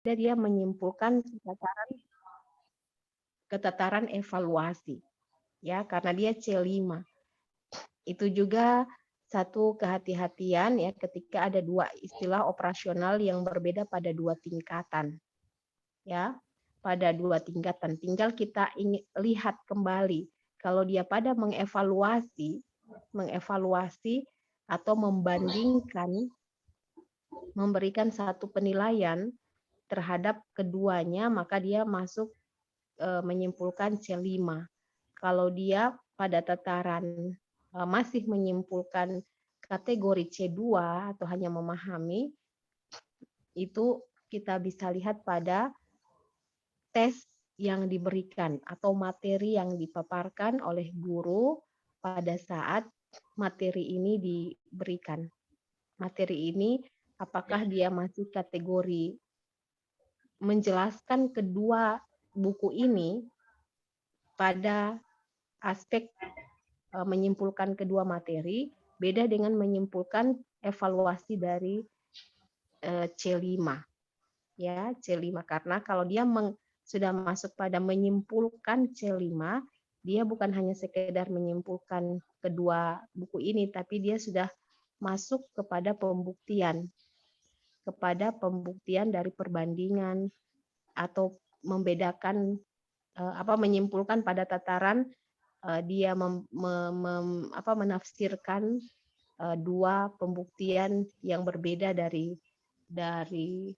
dia menyimpulkan ketataran evaluasi, ya, karena dia C5. Itu juga satu kehati-hatian ya ketika ada dua istilah operasional yang berbeda pada dua tingkatan. Ya, pada dua tingkatan. Tinggal kita lihat kembali kalau dia pada mengevaluasi atau membandingkan, memberikan satu penilaian terhadap keduanya, maka dia masuk menyimpulkan C5. Kalau dia pada tataran masih menyimpulkan kategori C2 atau hanya memahami, itu kita bisa lihat pada tes yang diberikan atau materi yang dipaparkan oleh guru pada saat materi ini diberikan. Materi ini apakah dia masih kategori menjelaskan kedua buku ini pada aspek menyimpulkan kedua materi, beda dengan menyimpulkan evaluasi dari C5. Ya, C5 karena kalau dia sudah masuk pada menyimpulkan C5, dia bukan hanya sekedar menyimpulkan kedua buku ini, tapi dia sudah masuk kepada pembuktian dari perbandingan atau membedakan menyimpulkan pada tataran dia menafsirkan dua pembuktian yang berbeda dari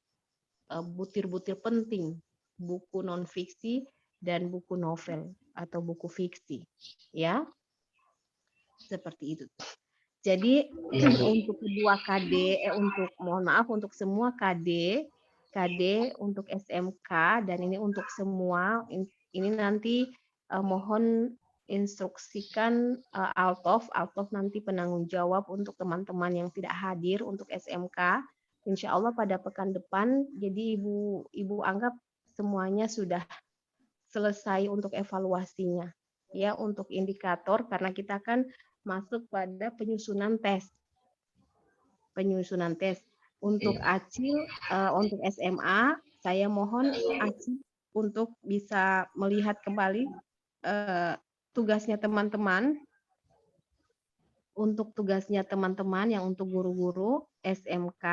butir-butir penting buku non fiksi dan buku novel atau buku fiksi, ya, seperti itu. Jadi untuk kedua KD, untuk semua KD untuk SMK dan ini untuk semua, ini nanti mohon instruksikan out of nanti penanggung jawab untuk teman-teman yang tidak hadir untuk SMK. Insya Allah pada pekan depan, jadi Ibu anggap semuanya sudah selesai untuk evaluasinya. Ya, untuk indikator karena kita kan masuk pada penyusunan tes. Untuk Acil, untuk SMA, saya mohon Acil untuk bisa melihat kembali tugasnya teman-teman. Untuk tugasnya teman-teman yang untuk guru-guru SMK,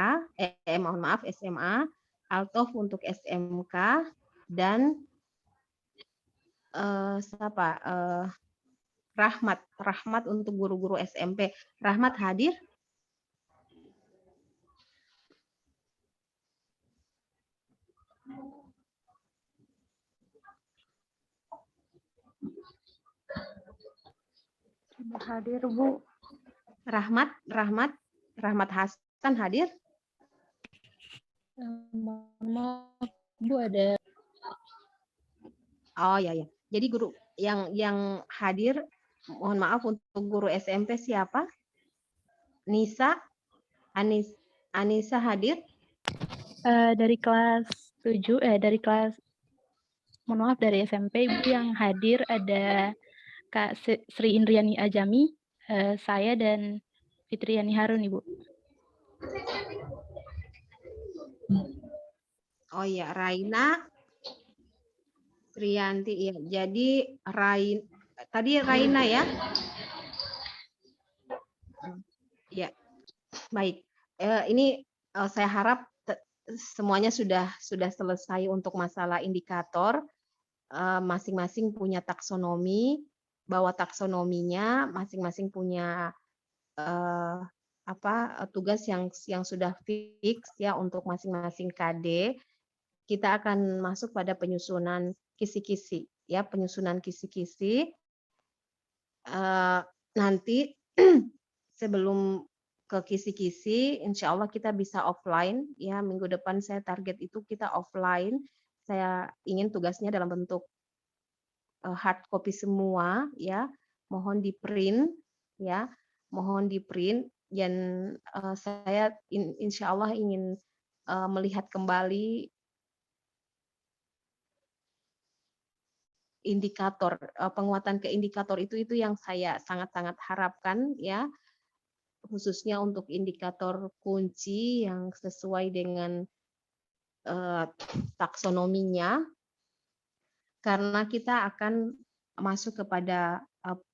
SMA, Altof untuk SMK, dan Rahmat untuk guru-guru SMP. Rahmat hadir? Sudah hadir, Bu. Rahmat Hasan hadir? Maaf, Bu, ada. Oh ya. Jadi guru yang hadir, mohon maaf untuk guru SMP siapa? Nisa, Anissa hadir? Dari kelas 7, mohon maaf, dari SMP, Ibu yang hadir ada Kak Sri Indriani Ajami, saya dan Fitriani Harun, Ibu. Oh iya, Raina, Trianti, ya. Jadi tadi Raina ya? Ya, baik. Ini saya harap semuanya sudah selesai untuk masalah indikator. Masing-masing punya taksonomi, bahwa taksonominya masing-masing punya tugas yang sudah fix ya untuk masing-masing KD. Kita akan masuk pada penyusunan kisi-kisi ya, penyusunan kisi-kisi. Nanti sebelum ke kisi-kisi, insya Allah kita bisa offline ya. Minggu depan saya target itu kita offline. Saya ingin tugasnya dalam bentuk hard copy semua ya. Mohon di print ya, dan saya insya Allah ingin melihat kembali indikator, penguatan ke indikator itu yang saya sangat-sangat harapkan ya, khususnya untuk indikator kunci yang sesuai dengan taksonominya, karena kita akan masuk kepada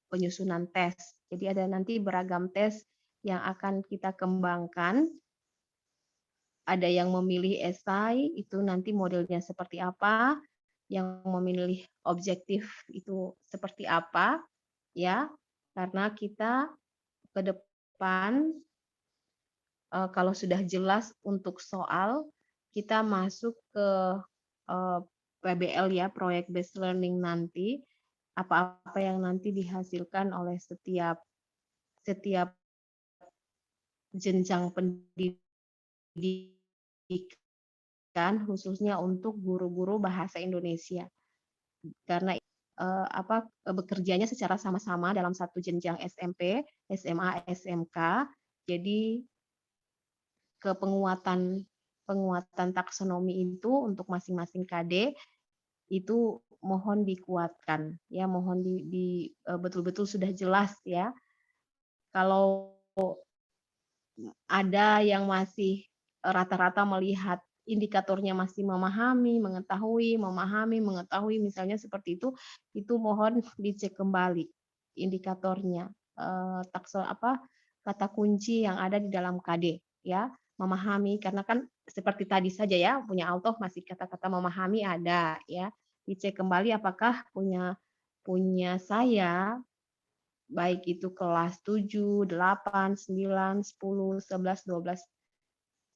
penyusunan tes. Jadi ada nanti beragam tes yang akan kita kembangkan. Ada yang memilih esai, itu nanti modelnya seperti apa, yang memilih objektif itu seperti apa, ya, karena kita ke depan kalau sudah jelas untuk soal, kita masuk ke PBL ya, Project Based Learning nanti, apa-apa yang nanti dihasilkan oleh setiap jenjang pendidikan, khususnya untuk guru-guru bahasa Indonesia. Karena bekerjanya secara sama-sama dalam satu jenjang SMP, SMA, SMK. Jadi ke penguatan taksonomi itu untuk masing-masing KD itu mohon dikuatkan ya, mohon betul-betul sudah jelas ya. Kalau ada yang masih rata-rata melihat indikatornya masih memahami, mengetahui, misalnya seperti itu mohon dicek kembali indikatornya, kata kunci yang ada di dalam KD ya, memahami, karena kan seperti tadi saja ya, punya auto masih kata-kata memahami ada ya, dicek kembali apakah punya saya baik itu kelas 7, 8, 9, 10, 11, 12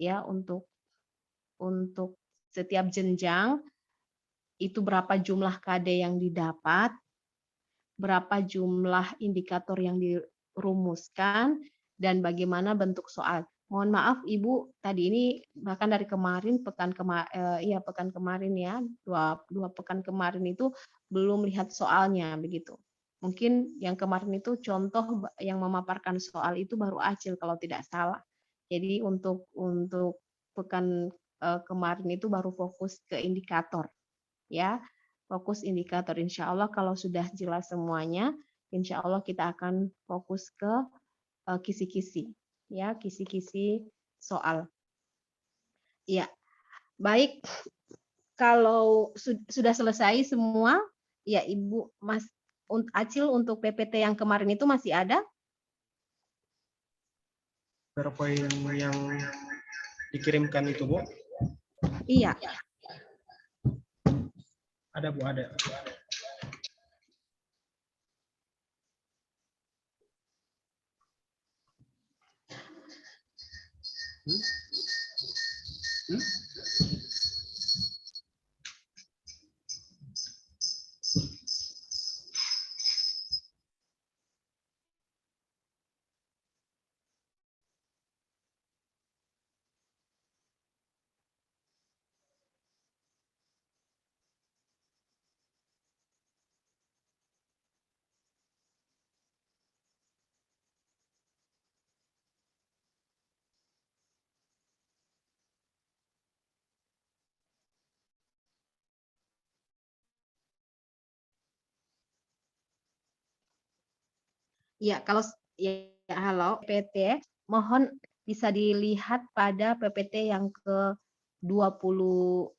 ya, untuk setiap jenjang itu berapa jumlah KD yang didapat, berapa jumlah indikator yang dirumuskan, dan bagaimana bentuk soal. Mohon maaf Ibu, tadi ini bahkan dari kemarin pekan kemarin ya, dua pekan kemarin itu belum lihat soalnya begitu. Mungkin yang kemarin itu contoh yang memaparkan soal itu baru Acil kalau tidak salah. Jadi untuk pekan kemarin itu baru fokus ke indikator ya, fokus indikator. Insya Allah kalau sudah jelas semuanya, insya Allah kita akan fokus ke kisi-kisi ya, kisi-kisi soal. Ya, baik. Kalau sudah selesai semua, ya Ibu Mas Acil untuk PPT yang kemarin itu masih ada? PowerPoint yang dikirimkan itu, Bu? Iya. Ada, Bu, ada. Ya, kalau halo PPT, mohon bisa dilihat pada PPT yang ke-29.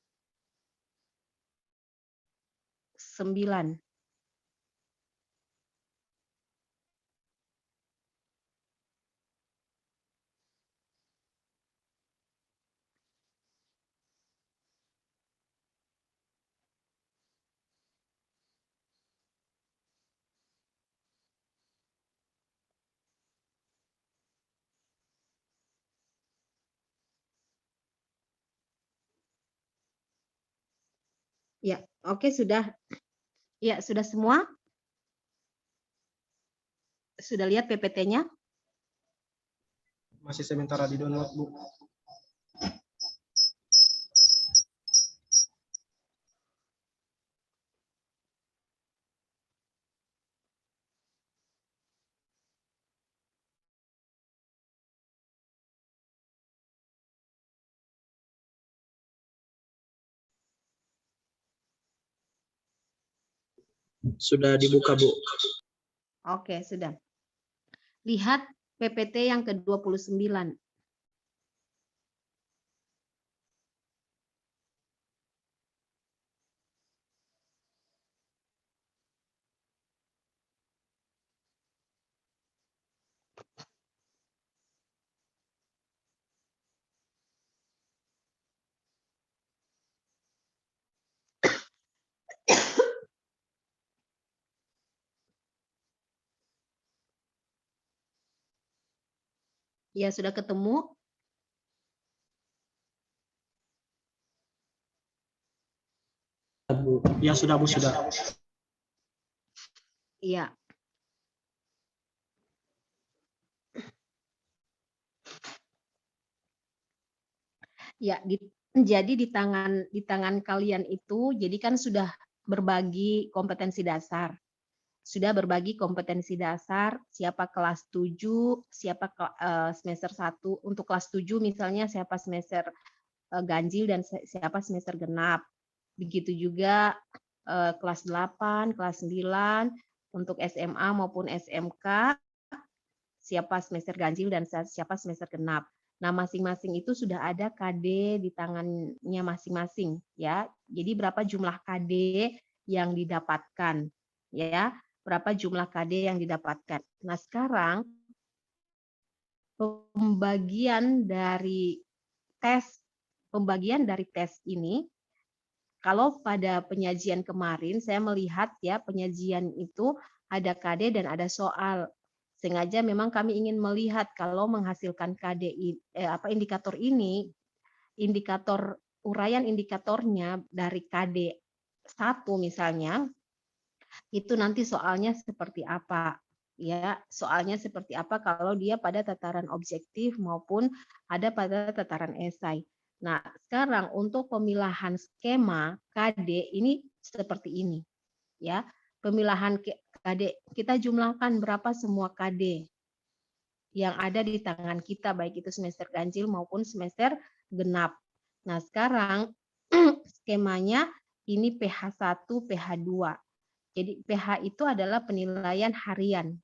Ya, oke sudah. Ya, sudah semua? Sudah lihat PPT-nya? Masih sementara di download, Bu. Sudah dibuka, Bu. Oke, sudah. Lihat PPT yang ke-29. Ya, sudah ketemu? Bu. Ya sudah Bu, sudah. Iya. Ya, jadi di tangan kalian itu, jadi kan sudah berbagi kompetensi dasar. Sudah berbagi kompetensi dasar, siapa kelas 7, siapa semester 1. Untuk kelas 7 misalnya siapa semester ganjil dan siapa semester genap. Begitu juga kelas 8, kelas 9, untuk SMA maupun SMK, siapa semester ganjil dan siapa semester genap. Nah, masing-masing itu sudah ada KD di tangannya masing-masing, ya. Jadi berapa jumlah KD yang didapatkan, ya. Berapa jumlah KD yang didapatkan. Nah, sekarang pembagian dari tes ini, kalau pada penyajian kemarin saya melihat ya penyajian itu ada KD dan ada soal. Sengaja memang kami ingin melihat kalau menghasilkan KD indikator ini, indikator uraian indikatornya dari KD 1 misalnya, itu nanti soalnya seperti apa. Ya, soalnya seperti apa kalau dia pada tataran objektif maupun ada pada tataran esai. Nah, sekarang untuk pemilahan skema KD ini seperti ini, ya. Pemilahan KD, kita jumlahkan berapa semua KD yang ada di tangan kita, baik itu semester ganjil maupun semester genap. Nah, sekarang skemanya ini PH1, PH2. Jadi PH itu adalah penilaian harian.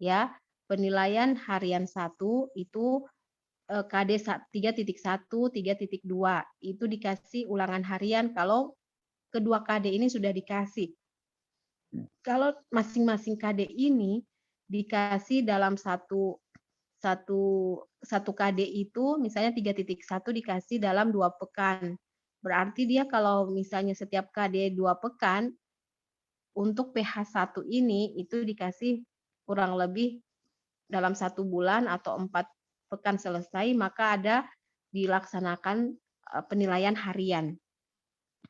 Ya, penilaian harian 1 itu KD 3.1, 3.2 itu dikasih ulangan harian kalau kedua KD ini sudah dikasih. Kalau masing-masing KD ini dikasih dalam satu KD itu misalnya 3.1 dikasih dalam 2 pekan. Berarti dia kalau misalnya setiap KD 2 pekan, untuk PH1 ini itu dikasih kurang lebih dalam 1 bulan atau 4 pekan selesai, maka ada dilaksanakan penilaian harian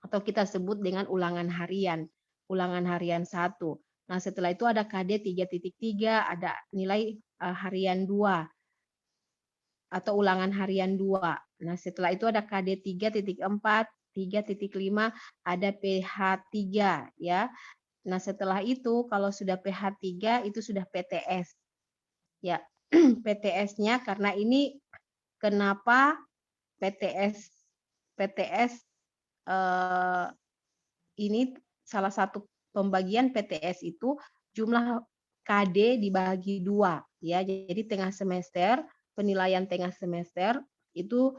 atau kita sebut dengan ulangan harian 1. Nah, setelah itu ada KD 3.3, ada nilai harian 2 atau ulangan harian 2. Nah, setelah itu ada KD 3.4, 3.5, ada PH3 ya. Nah, setelah itu kalau sudah PH3 itu sudah PTS. Ya, PTS-nya karena ini kenapa PTS ini salah satu pembagian PTS itu jumlah KD dibagi 2 ya. Jadi tengah semester, penilaian tengah semester itu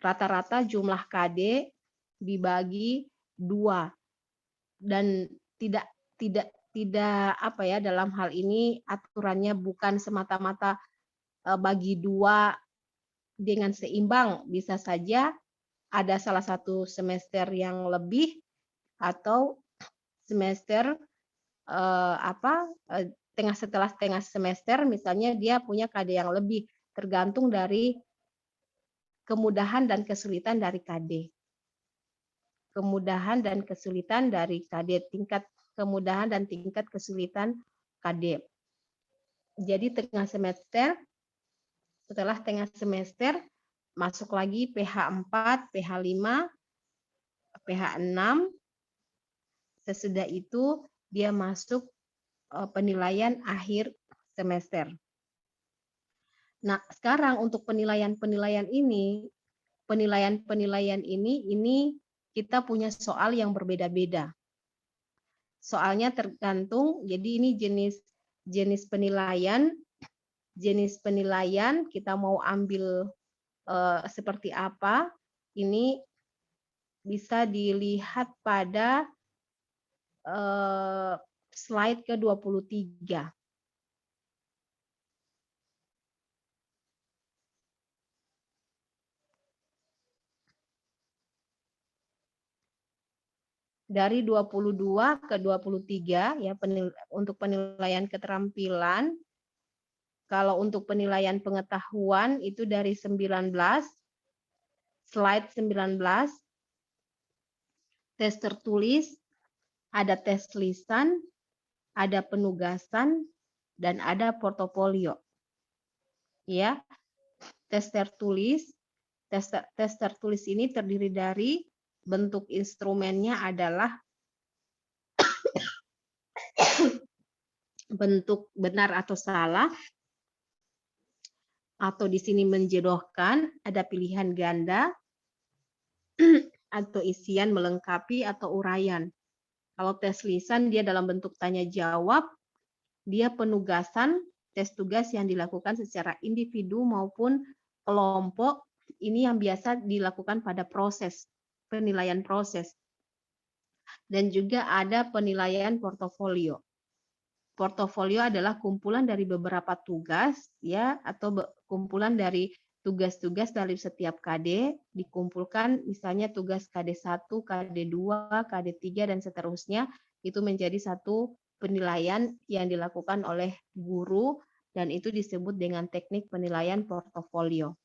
rata-rata jumlah KD dibagi 2 dan tidak apa ya, dalam hal ini aturannya bukan semata-mata bagi 2 dengan seimbang, bisa saja ada salah satu semester yang lebih atau semester setelah tengah semester misalnya dia punya KD yang lebih, tergantung dari kemudahan dan kesulitan dari KD. Kemudahan dan kesulitan dari KD, tingkat kemudahan dan tingkat kesulitan KD. Jadi tengah semester, setelah tengah semester masuk lagi PH4, PH5, PH6. Sesudah itu dia masuk penilaian akhir semester. Nah, sekarang untuk penilaian ini kita punya soal yang berbeda-beda. Soalnya tergantung, jadi ini jenis penilaian kita mau ambil seperti apa, ini bisa dilihat pada slide ke-23. Dari 22 ke 23 ya untuk penilaian keterampilan. Kalau untuk penilaian pengetahuan itu dari 19, slide 19, tes tertulis, ada tes lisan, ada penugasan, dan ada portofolio. Ya, tes tertulis ini terdiri dari bentuk instrumennya adalah bentuk benar atau salah, atau di sini menjodohkan, ada pilihan ganda, atau isian melengkapi atau uraian. Kalau tes lisan dia dalam bentuk tanya jawab, dia penugasan, tes tugas yang dilakukan secara individu maupun kelompok, ini yang biasa dilakukan pada proses, penilaian proses. Dan juga ada penilaian portofolio. Portofolio adalah kumpulan dari beberapa tugas, ya, atau kumpulan dari tugas-tugas dari setiap KD, dikumpulkan misalnya tugas KD1, KD2, KD3, dan seterusnya, itu menjadi satu penilaian yang dilakukan oleh guru, dan itu disebut dengan teknik penilaian portofolio.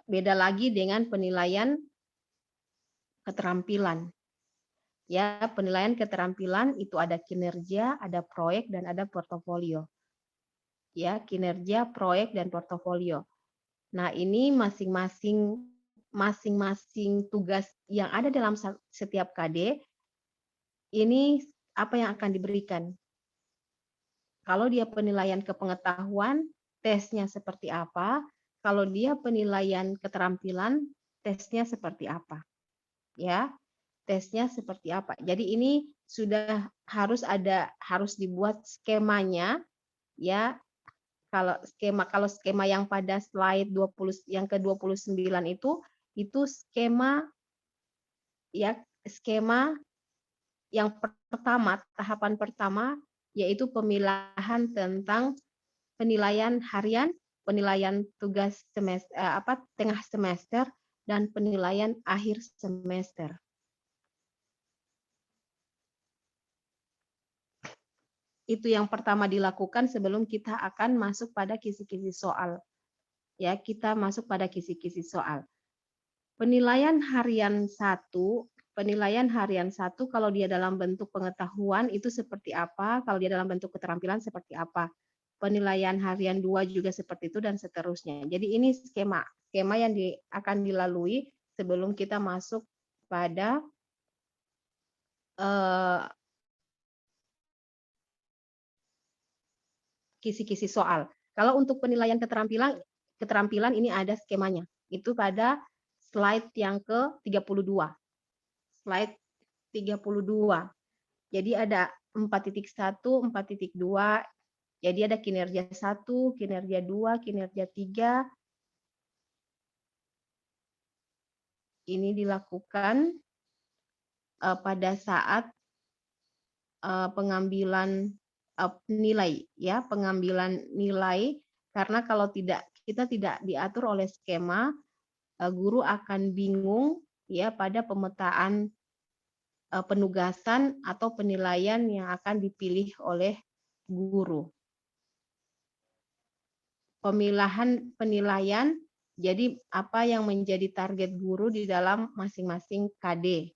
Beda lagi dengan penilaian keterampilan. Ya, penilaian keterampilan itu ada kinerja, ada proyek, dan ada portofolio. Ya, kinerja, proyek, dan portofolio. Nah, ini masing-masing tugas yang ada dalam setiap KD, ini apa yang akan diberikan. Kalau dia penilaian kepengetahuan, tesnya seperti apa. Kalau dia penilaian keterampilan, tesnya seperti apa. Ya, tesnya seperti apa. Jadi ini sudah harus dibuat skemanya, ya. Kalau skema yang pada slide 20 yang ke-29 itu skema, ya, skema yang pertama, tahapan pertama, yaitu pemilahan tentang penilaian harian, penilaian tugas semester, tengah semester, dan penilaian akhir semester. Itu yang pertama dilakukan sebelum kita akan masuk pada kisi-kisi soal. Ya, kita masuk pada kisi-kisi soal. Penilaian harian 1 kalau dia dalam bentuk pengetahuan itu seperti apa, kalau dia dalam bentuk keterampilan seperti apa. Penilaian harian 2 juga seperti itu, dan seterusnya. Jadi ini skema yang akan dilalui sebelum kita masuk pada kisi-kisi soal. Kalau untuk penilaian keterampilan ini ada skemanya. Itu pada slide yang ke-32. Slide 32. Jadi ada 4.1, 4.2. Jadi ada kinerja 1, kinerja 2, kinerja 3. Ini dilakukan pada saat pengambilan nilai, ya, pengambilan nilai, karena kalau kita tidak diatur oleh skema, guru akan bingung, ya, pada pemetaan penugasan atau penilaian yang akan dipilih oleh guru. Pemilahan penilaian, jadi apa yang menjadi target guru di dalam masing-masing KD.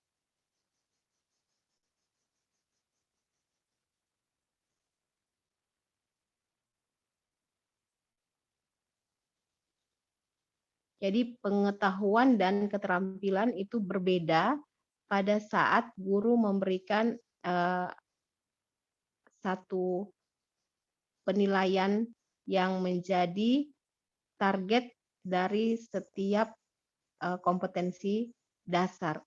Jadi pengetahuan dan keterampilan itu berbeda pada saat guru memberikan satu penilaian yang menjadi target dari setiap kompetensi dasar.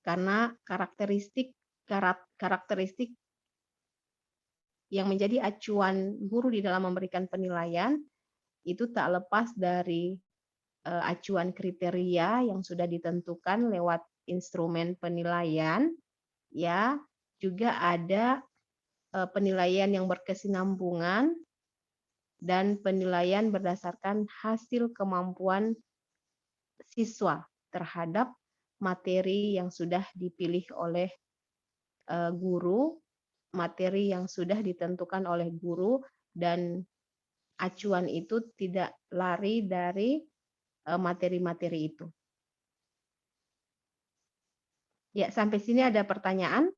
Karena karakteristik yang menjadi acuan guru di dalam memberikan penilaian itu tak lepas dari acuan kriteria yang sudah ditentukan lewat instrumen penilaian, ya, juga ada penilaian yang berkesinambungan dan penilaian berdasarkan hasil kemampuan siswa terhadap materi yang sudah dipilih oleh guru, materi yang sudah ditentukan oleh guru, dan acuan itu tidak lari dari materi-materi itu. Ya, sampai sini ada pertanyaan?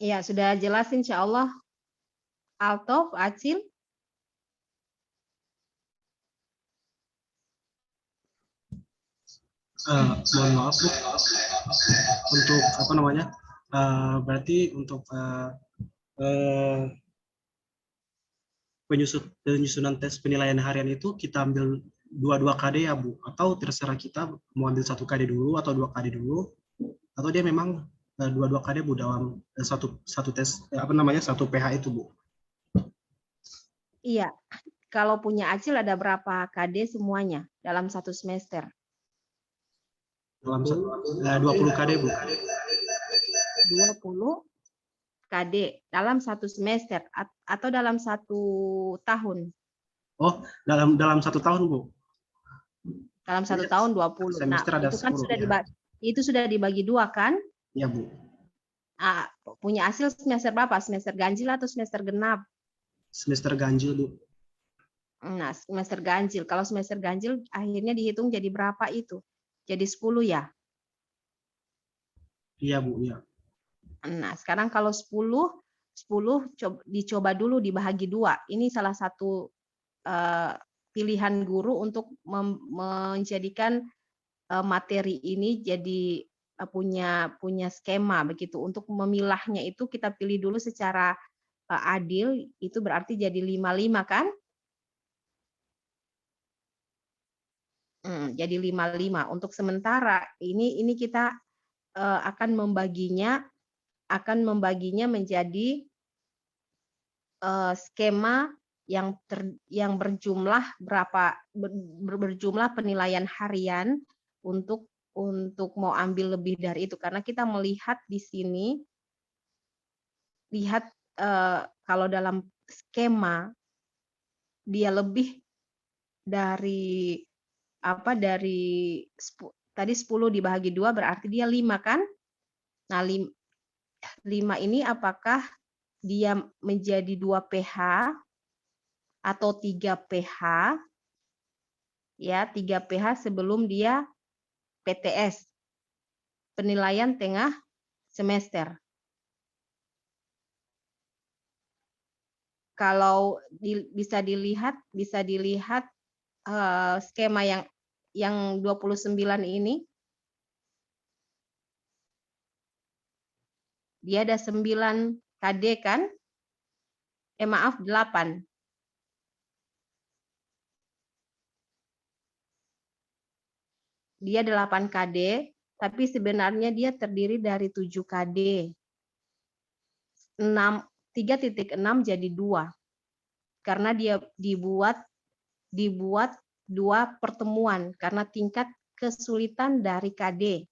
Ya, sudah jelas insya Allah. Altof, Acil? Mohon maaf Bu, untuk apa namanya? Berarti untuk penyusunan tes penilaian harian itu kita ambil 2 KD ya Bu, atau terserah kita mau ambil 1 KD dulu atau 2 KD dulu, atau dia memang 2 KD Bu dalam satu tes apa namanya, 1 PH itu Bu. Iya, kalau punya Acil ada berapa KD semuanya dalam 1 semester? Dalam 20 KD Bu. 20 KD dalam 1 semester atau dalam 1 tahun? Oh, dalam 1 tahun Bu. Dalam 1 tahun 20. Semester Nah, ada itu kan 10, sudah ya. itu sudah dibagi 2 kan? Iya Bu. Punya hasil semester berapa? Semester ganjil atau semester genap? Semester ganjil Bu. Nah, semester ganjil. Kalau semester ganjil akhirnya dihitung jadi berapa itu? Jadi 10 ya? Iya Bu, iya. Nah, sekarang kalau 10 dicoba dulu dibagi 2. Ini salah satu pilihan guru untuk menjadikan materi ini jadi punya skema begitu. Untuk memilahnya itu kita pilih dulu secara adil, itu berarti jadi 5-5 kan? Jadi 5-5. Untuk sementara ini kita akan membaginya menjadi skema yang berjumlah berjumlah penilaian harian untuk mau ambil lebih dari itu, karena kita melihat di sini kalau dalam skema dia lebih dari tadi 10 dibagi 2 berarti dia 5 kan? Nah, 5 ini apakah dia menjadi 2 PH atau 3 PH? Ya, 3 PH sebelum dia PTS, penilaian tengah semester. Kalau bisa dilihat skema yang 29 ini, dia ada 9 KD kan? Maaf, 8. Dia 8 KD, tapi sebenarnya dia terdiri dari 7 KD. 3.6 jadi 2. Karena dia dibuat 2 pertemuan karena tingkat kesulitan dari KD.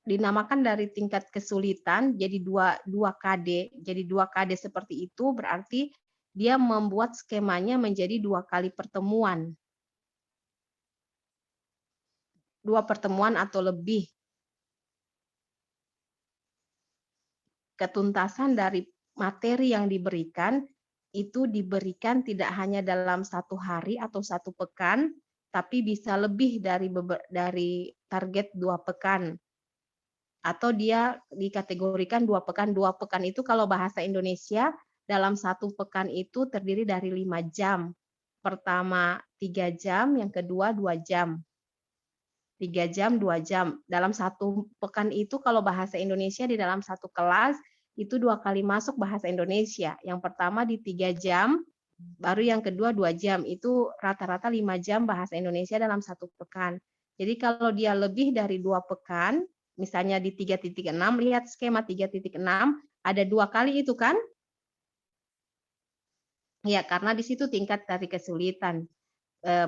Dinamakan dari tingkat kesulitan jadi 2 KD. Jadi 2 KD seperti itu berarti dia membuat skemanya menjadi 2 kali pertemuan. 2 pertemuan atau lebih. Ketuntasan dari materi yang diberikan itu diberikan tidak hanya dalam 1 hari atau 1 pekan, tapi bisa lebih dari target 2 pekan. Atau dia dikategorikan 2 pekan. 2 pekan itu kalau bahasa Indonesia dalam 1 pekan itu terdiri dari 5 jam. Pertama 3 jam, yang kedua 2 jam. 3 jam, 2 jam. Dalam satu pekan itu kalau bahasa Indonesia di dalam satu kelas itu 2 kali masuk bahasa Indonesia. Yang pertama di 3 jam, baru yang kedua 2 jam. Itu rata-rata 5 jam bahasa Indonesia dalam satu pekan. Jadi kalau dia lebih dari 2 pekan, misalnya di 3.6, lihat skema 3.6, ada 2 kali itu kan? Ya, karena di situ tingkat dari kesulitan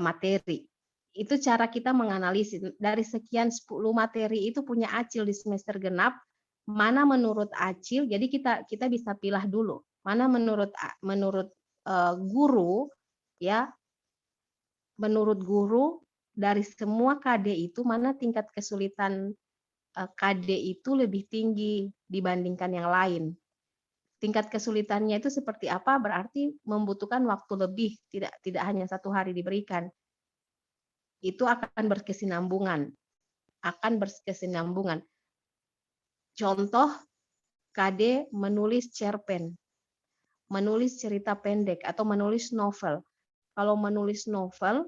materi. Itu cara kita menganalisis. Dari sekian 10 materi itu punya acil di semester genap, mana menurut acil, jadi kita bisa pilih dulu. Mana menurut guru, ya, menurut guru dari semua KD itu, mana tingkat kesulitan KD itu lebih tinggi dibandingkan yang lain. Tingkat kesulitannya itu seperti apa, berarti membutuhkan waktu lebih, tidak hanya 1 hari diberikan. Itu akan berkesinambungan. Contoh KD menulis cerpen, menulis cerita pendek atau menulis novel. Kalau menulis novel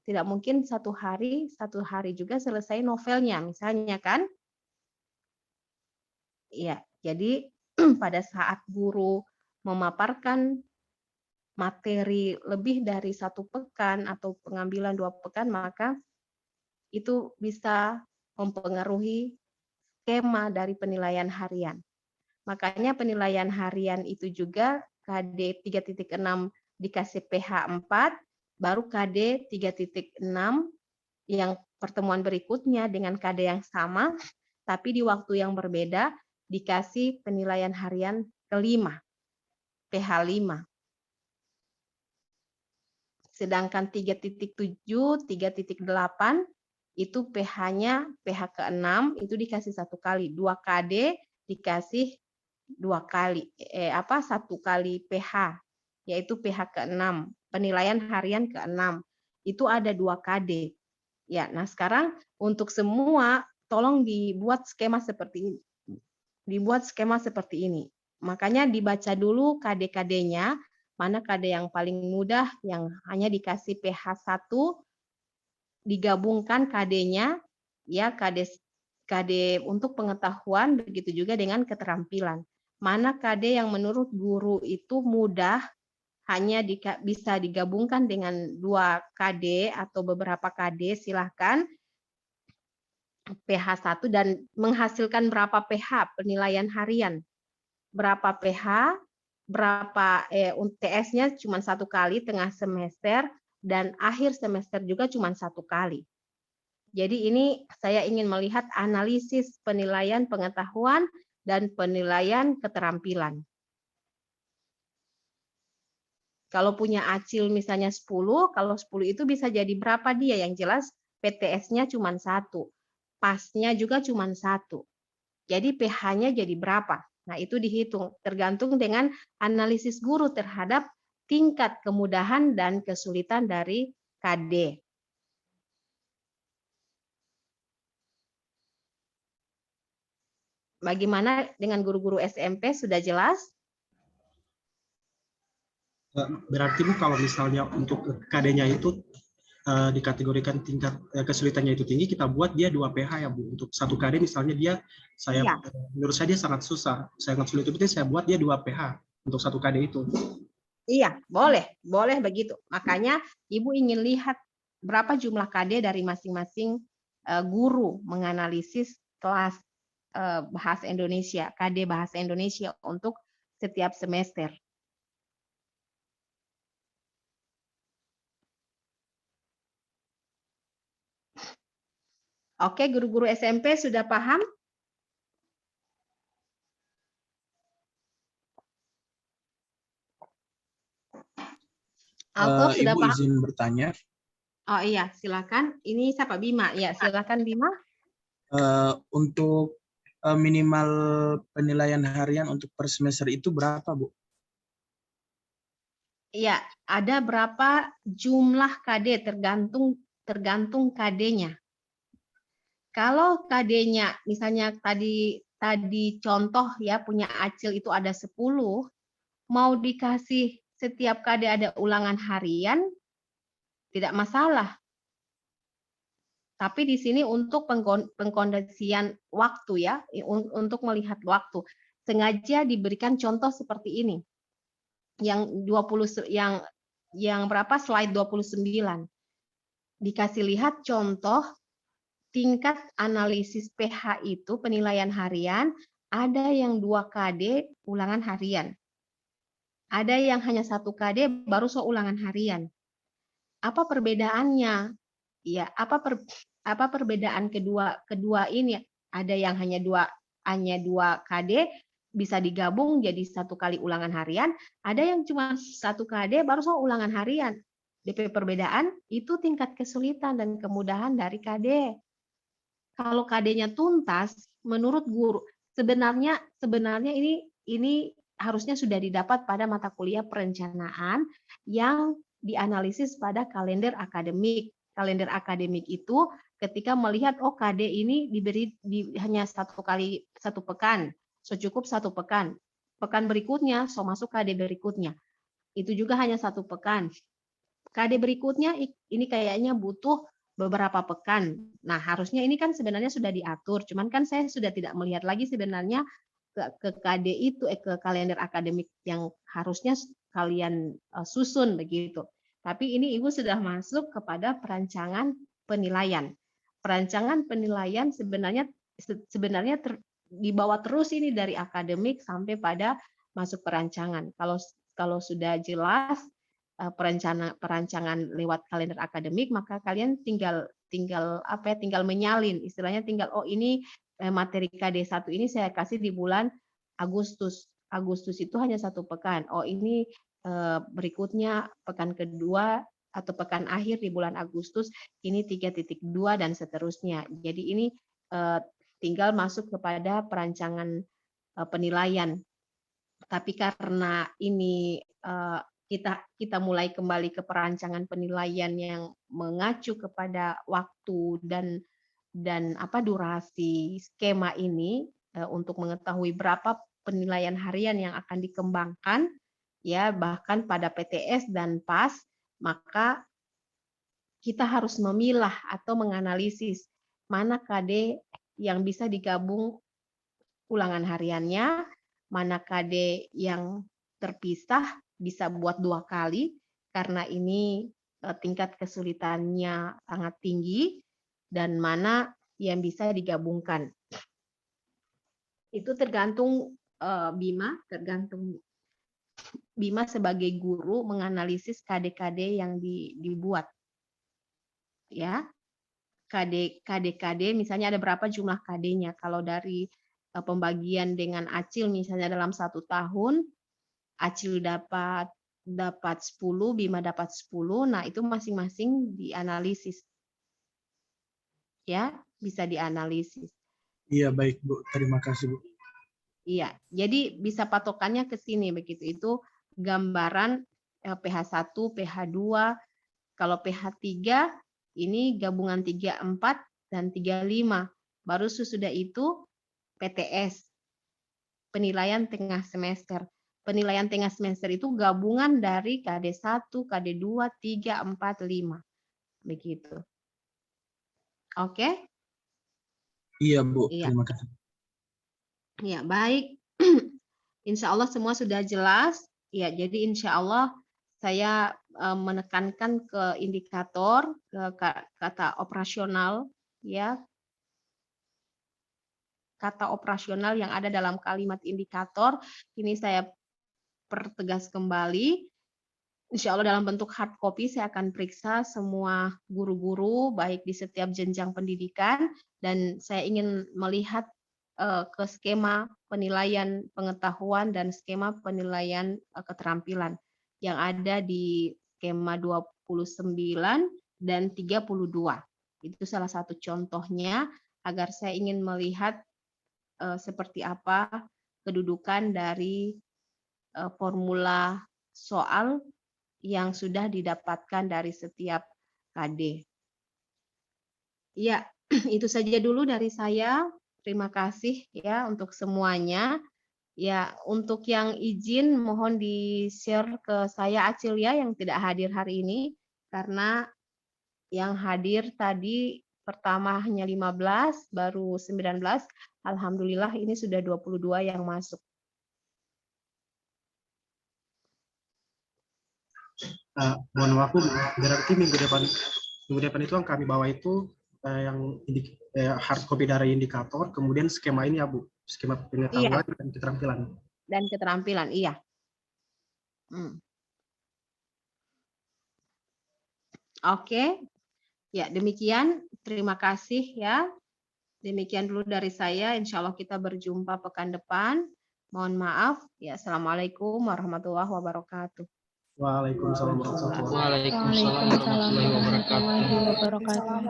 tidak mungkin 1 hari juga selesai novelnya, misalnya kan? Iya, jadi pada saat guru memaparkan materi lebih dari 1 pekan atau pengambilan 2 pekan, maka itu bisa mempengaruhi skema dari penilaian harian. Makanya penilaian harian itu juga KD 3.6 dikasih PH 4, baru KD 3.6 yang pertemuan berikutnya dengan KD yang sama, tapi di waktu yang berbeda dikasih penilaian harian ke-5, PH 5. Sedangkan 3.7, 3.8 itu PH-nya PH ke-6 itu dikasih 1 kali, 2 KD dikasih 2 kali 1 kali PH, yaitu PH ke-6, penilaian harian ke-6. Itu ada 2 KD. Ya, nah sekarang untuk semua tolong dibuat skema seperti ini. Makanya dibaca dulu KD-KD-nya, mana KD yang paling mudah yang hanya dikasih PH 1, digabungkan KD-nya, ya KD untuk pengetahuan, begitu juga dengan keterampilan. Mana KD yang menurut guru itu mudah, hanya bisa digabungkan dengan 2 KD atau beberapa KD, silahkan PH 1 dan menghasilkan berapa PH penilaian harian. Berapa PH, berapa UTS-nya cuma 1 kali tengah semester, dan akhir semester juga cuma 1 kali. Jadi ini saya ingin melihat analisis penilaian pengetahuan dan penilaian keterampilan. Kalau punya acil misalnya 10, kalau 10 itu bisa jadi berapa dia? Yang jelas PTS-nya cuma 1, PAS-nya juga cuma 1. Jadi PH-nya jadi berapa? Nah, itu dihitung tergantung dengan analisis guru terhadap tingkat kemudahan dan kesulitan dari KD. Bagaimana dengan guru-guru SMP, sudah jelas? Berarti Bu, kalau misalnya untuk KD-nya itu dikategorikan tingkat kesulitannya itu tinggi, kita buat dia 2 PH ya Bu. Untuk 1 KD misalnya menurut saya dia sangat susah, sangat sulit, itu saya buat dia 2 PH untuk 1 KD itu. Iya, boleh begitu. Makanya Ibu ingin lihat berapa jumlah KD dari masing-masing guru menganalisis kelas bahasa Indonesia, KD bahasa Indonesia untuk setiap semester. Oke, guru-guru SMP sudah paham? Alto sudah Ibu paham? izin bertanya. Oh iya, silakan. Ini siapa? Bima. Ya, silakan Bima. Untuk minimal penilaian harian untuk per semester itu berapa, Bu? Iya, ada berapa jumlah KD tergantung KD-nya. Kalau KD-nya misalnya tadi contoh ya punya acil itu ada 10, mau dikasih setiap KD ada ulangan harian tidak masalah. Tapi di sini untuk pengkondisian waktu ya, untuk melihat waktu. Sengaja diberikan contoh seperti ini. Yang 20 yang berapa slide 29. Dikasih lihat contoh tingkat analisis pH itu penilaian harian, ada yang 2 KD ulangan harian. Ada yang hanya 1 KD baru ulangan harian. Apa perbedaannya? Ya, apa perbedaan kedua ini? Ada yang hanya 2 KD bisa digabung jadi 1 kali ulangan harian, ada yang cuma 1 KD baru ulangan harian. DP perbedaan itu tingkat kesulitan dan kemudahan dari KD. Kalau KD-nya tuntas, menurut guru sebenarnya ini harusnya sudah didapat pada mata kuliah perencanaan yang dianalisis pada kalender akademik. Kalender akademik itu ketika melihat KD ini diberi hanya 1 pekan, cukup 1 pekan. Pekan berikutnya masuk KD berikutnya. Itu juga hanya 1 pekan. KD berikutnya ini kayaknya butuh beberapa pekan. Nah, harusnya ini kan sebenarnya sudah diatur, cuman kan saya sudah tidak melihat lagi sebenarnya ke KD itu ke kalender akademik yang harusnya kalian susun begitu. Tapi ini Ibu sudah masuk kepada perancangan penilaian. Perancangan penilaian sebenarnya dibawa terus ini dari akademik sampai pada masuk perancangan. Kalau sudah jelas perancangan lewat kalender akademik, maka kalian tinggal menyalin, istilahnya tinggal ini materi KD1 ini saya kasih di bulan Agustus. Agustus itu hanya 1 pekan. Ini berikutnya pekan kedua atau pekan akhir di bulan Agustus ini 3.2 dan seterusnya. Jadi ini tinggal masuk kepada perancangan penilaian. Tapi karena ini kita mulai kembali ke perancangan penilaian yang mengacu kepada waktu dan durasi skema ini untuk mengetahui berapa penilaian harian yang akan dikembangkan ya, bahkan pada PTS dan PAS, maka kita harus memilah atau menganalisis mana KD yang bisa digabung ulangan hariannya, mana KD yang terpisah bisa buat 2 kali karena ini tingkat kesulitannya sangat tinggi, dan mana yang bisa digabungkan. Itu tergantung Bima sebagai guru menganalisis KD-KD yang dibuat. Ya. KD misalnya ada berapa jumlah KD-nya. Kalau dari pembagian dengan Acil misalnya dalam 1 tahun, Acil dapat 10, Bima dapat 10, nah itu masing-masing dianalisis. Ya, bisa dianalisis. Iya, baik Bu. Terima kasih Bu. Iya, jadi bisa patokannya ke sini begitu. Itu gambaran pH1, pH2, kalau pH3 ini gabungan 34 dan 35. Baru sesudah itu PTS, penilaian tengah semester. Penilaian tengah semester itu gabungan dari KD1, KD2, 3, 4, 5. Begitu. Oke? Iya Bu, Iya. terima kasih. Ya, baik. Insya Allah semua sudah jelas. Ya, jadi insya Allah saya menekankan ke indikator, ke kata operasional, ya, kata operasional yang ada dalam kalimat indikator. Ini saya pertegas kembali. Insya Allah dalam bentuk hard copy saya akan periksa semua guru-guru baik di setiap jenjang pendidikan, dan saya ingin melihat ke skema penilaian pengetahuan dan skema penilaian keterampilan yang ada di skema 29 dan 32. Itu salah satu contohnya agar saya ingin melihat seperti apa kedudukan dari formula soal yang sudah didapatkan dari setiap KD. Ya, itu saja dulu dari saya. Terima kasih ya untuk semuanya. Ya, untuk yang izin mohon di-share ke saya Acil ya yang tidak hadir hari ini, karena yang hadir tadi pertama hanya 15, baru 19. Alhamdulillah ini sudah 22 yang masuk. Mohon maaf Bu, berarti minggu depan itu yang kami bawa itu yang hard copy dari indikator, kemudian skema ini ya Bu, skema pengetahuan dan keterampilan. Dan keterampilan, iya. Oke, ya demikian. Terima kasih ya. Demikian dulu dari saya. Insya Allah kita berjumpa pekan depan. Mohon maaf. Ya, Assalamualaikum warahmatullahi wabarakatuh. Waalaikumsalam warahmatullahi wabarakatuh. Waalaikumsalam warahmatullahi wabarakatuh.